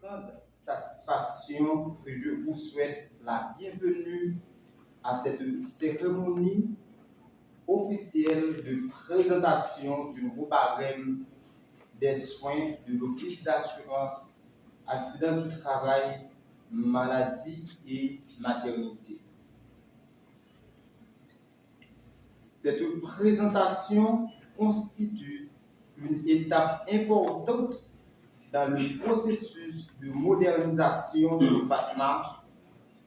grande satisfaction que je vous souhaite la bienvenue à cette cérémonie officielle de présentation du nouveau barème des soins de l'Office d'assurance accident du travail, maladie et maternité. Cette présentation constitue une étape importante dans le processus de modernisation de l'OFATMA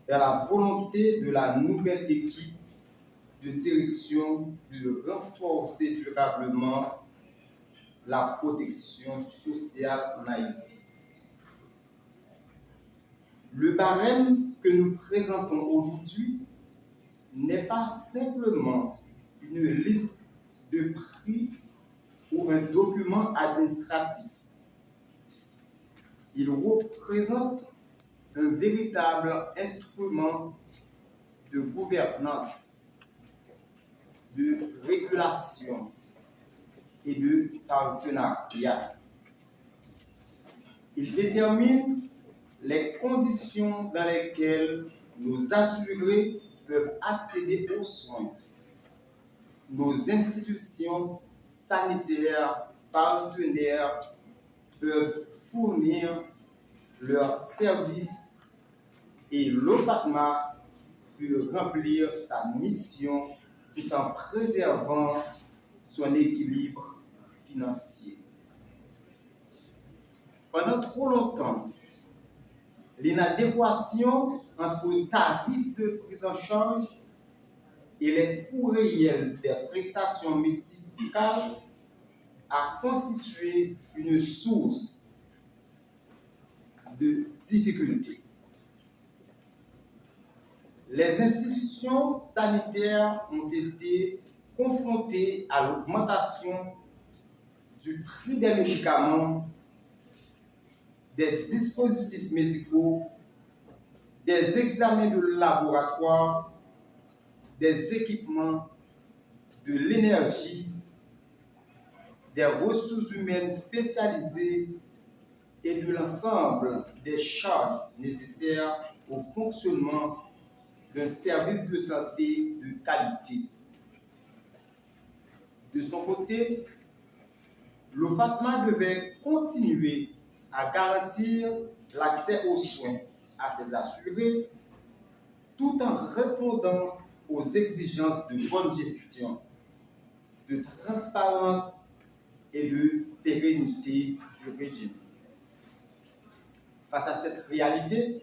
vers la volonté de la nouvelle équipe de direction de renforcer durablement la protection sociale en Haïti. Le barème que nous présentons aujourd'hui n'est pas simplement une liste de prix ou un document administratif. Il représente un véritable instrument de gouvernance, de régulation et de partenariat. Il détermine les conditions dans lesquelles nos assurés peuvent accéder aux soins. Nos institutions sanitaires partenaires peuvent fournir leurs services et l'OFATMA peut remplir sa mission tout en préservant son équilibre financier. Pendant trop longtemps, l'inadéquation entre le tarif de prise en charge et les coûts réels des prestations médicales a constitué une source de difficultés. Les institutions sanitaires ont été confrontées à l'augmentation du prix des médicaments, des dispositifs médicaux, des examens de laboratoire, des équipements, de l'énergie, des ressources humaines spécialisées et de l'ensemble des charges nécessaires au fonctionnement d'un service de santé de qualité. De son côté, l'OFATMA devait continuer à garantir l'accès aux soins à ses assurés tout en répondant aux exigences de bonne gestion, de transparence et de pérennité du régime. Face à cette réalité,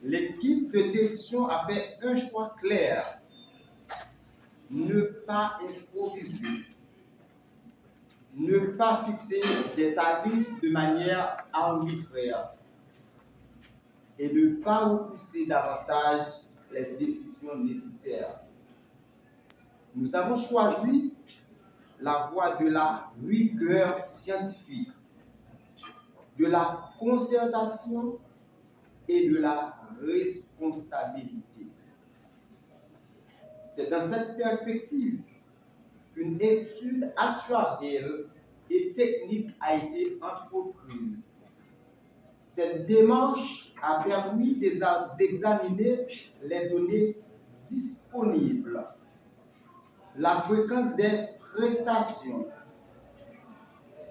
l'équipe de direction a fait un choix clair: ne pas improviser, ne pas fixer des tarifs de manière arbitraire et ne pas repousser davantage les décisions nécessaires. Nous avons choisi la voie de la rigueur scientifique, de la concertation et de la responsabilité. C'est dans cette perspective qu'une étude actuarielle et technique a été entreprise. Cette démarche a permis d'examiner les données disponibles, la fréquence des prestations,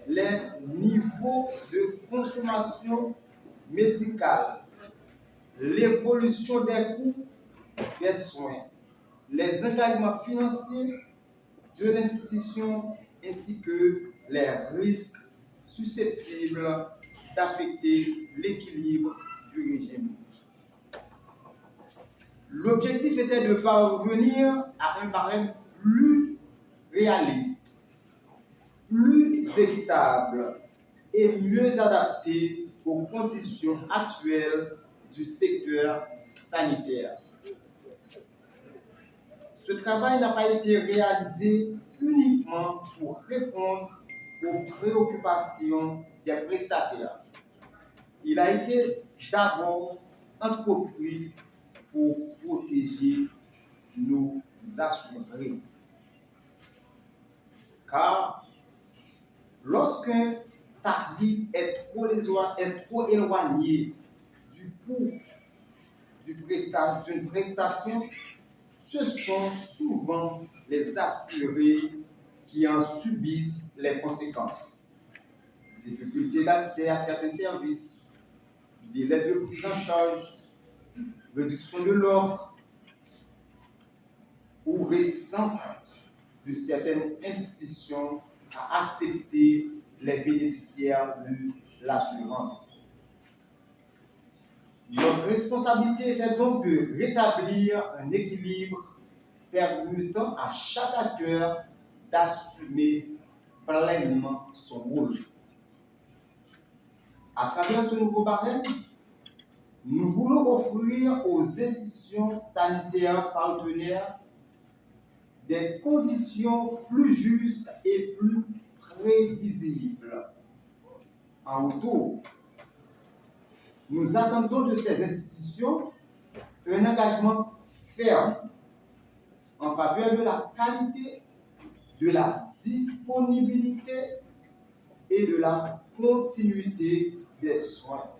les niveaux de consommation médicale, l'évolution des coûts des soins, les engagements financiers de l'institution ainsi que les risques susceptibles d'affecter l'équilibre du régime. L'objectif était de parvenir à un barème plus réaliste, plus équitable et mieux adapté aux conditions actuelles du secteur sanitaire. Ce travail n'a pas été réalisé uniquement pour répondre aux préoccupations des prestataires. Il a été d'abord entrepris pour protéger nos assurés. Car Lorsqu'un tarif est trop éloigné du coût d'une prestation, ce sont souvent les assurés qui en subissent les conséquences. Difficulté d'accès à certains services, délai de prise en charge, réduction de l'offre ou réticence de certaines institutions à accepter les bénéficiaires de l'assurance. Notre responsabilité était donc de rétablir un équilibre permettant à chaque acteur d'assumer pleinement son rôle. À travers ce nouveau barème, nous voulons offrir aux institutions sanitaires partenaires des conditions plus justes et plus prévisibles. En retour, nous attendons de ces institutions un engagement ferme en faveur de la qualité, de la disponibilité et de la continuité des soins.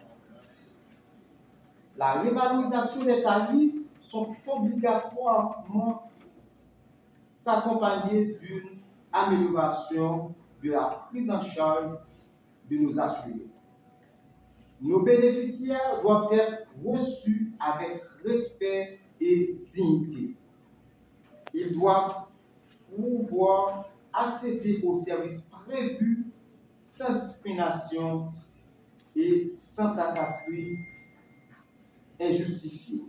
La révalorisation des tarifs sont obligatoirement s'accompagner d'une amélioration de la prise en charge de nos assurés. Nos bénéficiaires doivent être reçus avec respect et dignité. Ils doivent pouvoir accéder aux services prévus sans discrimination et sans tracasserie injustifiée.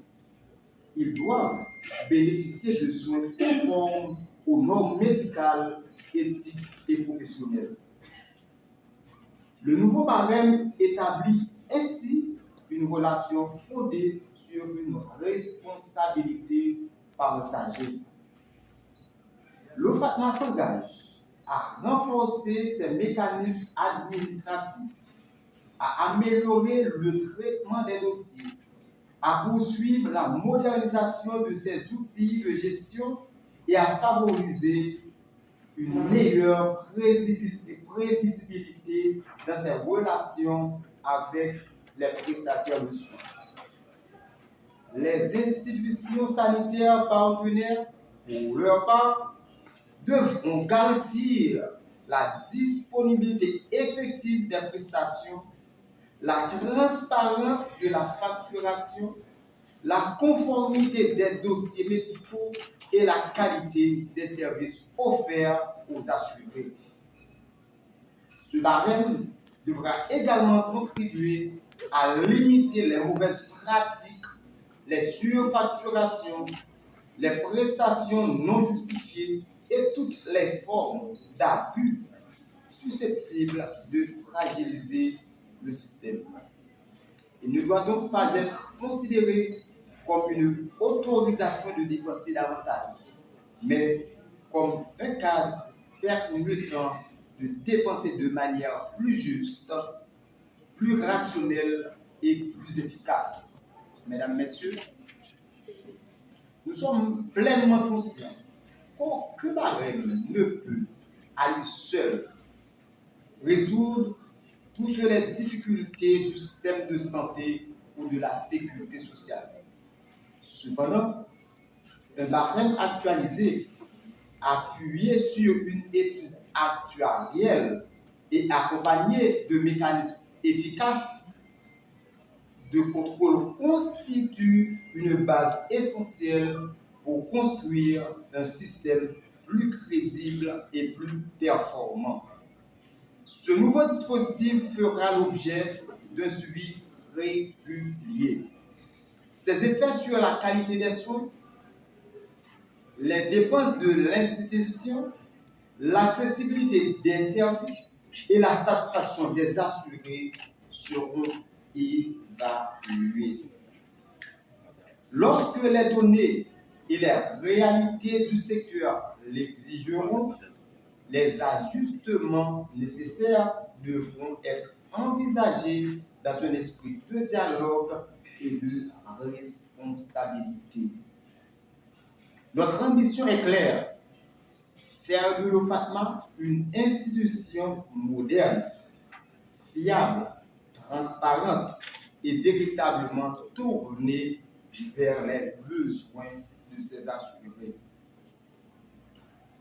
Ils doivent bénéficier de soins conformes aux normes médicales, éthiques et professionnelles. Le nouveau barème établit ainsi une relation fondée sur une responsabilité partagée. L'OFATMA s'engage à renforcer ses mécanismes administratifs, à améliorer le traitement des dossiers, à poursuivre la modernisation de ses outils de gestion et à favoriser une meilleure prévisibilité dans ses relations avec les prestataires de soins. Les institutions sanitaires partenaires, pour leur part, devront garantir la disponibilité effective des prestations, la transparence de la facturation, la conformité des dossiers médicaux et la qualité des services offerts aux assurés. Ce barème devra également contribuer à limiter les mauvaises pratiques, les surfacturations, les prestations non justifiées et toutes les formes d'abus susceptibles de fragiliser le système. Il ne doit donc pas être considéré comme une autorisation de dépenser davantage, mais comme un cadre permettant de dépenser de manière plus juste, plus rationnelle et plus efficace. Mesdames, Messieurs, nous sommes pleinement conscients qu'aucun barème ne peut, à lui seul, résoudre toutes les difficultés du système de santé ou de la sécurité sociale. Cependant, un barème actualisé, appuyé sur une étude actuarielle et accompagné de mécanismes efficaces de contrôle constitue une base essentielle pour construire un système plus crédible et plus performant. Ce nouveau dispositif fera l'objet d'un suivi régulier. Ses effets sur la qualité des soins, les dépenses de l'institution, l'accessibilité des services et la satisfaction des assurés seront évalués. Lorsque les données et les réalités du secteur l'exigeront, les ajustements nécessaires devront être envisagés dans un esprit de dialogue et de responsabilité. Notre ambition est claire: faire de l'OFATMA une institution moderne, fiable, transparente et véritablement tournée vers les besoins de ses assurés.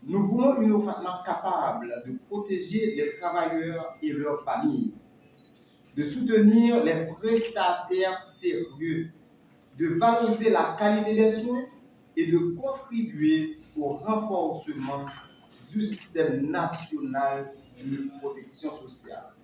Nous voulons une OFATMA capable de protéger les travailleurs et leurs familles, de soutenir les prestataires sérieux, de valoriser la qualité des soins et de contribuer au renforcement du système national de protection sociale.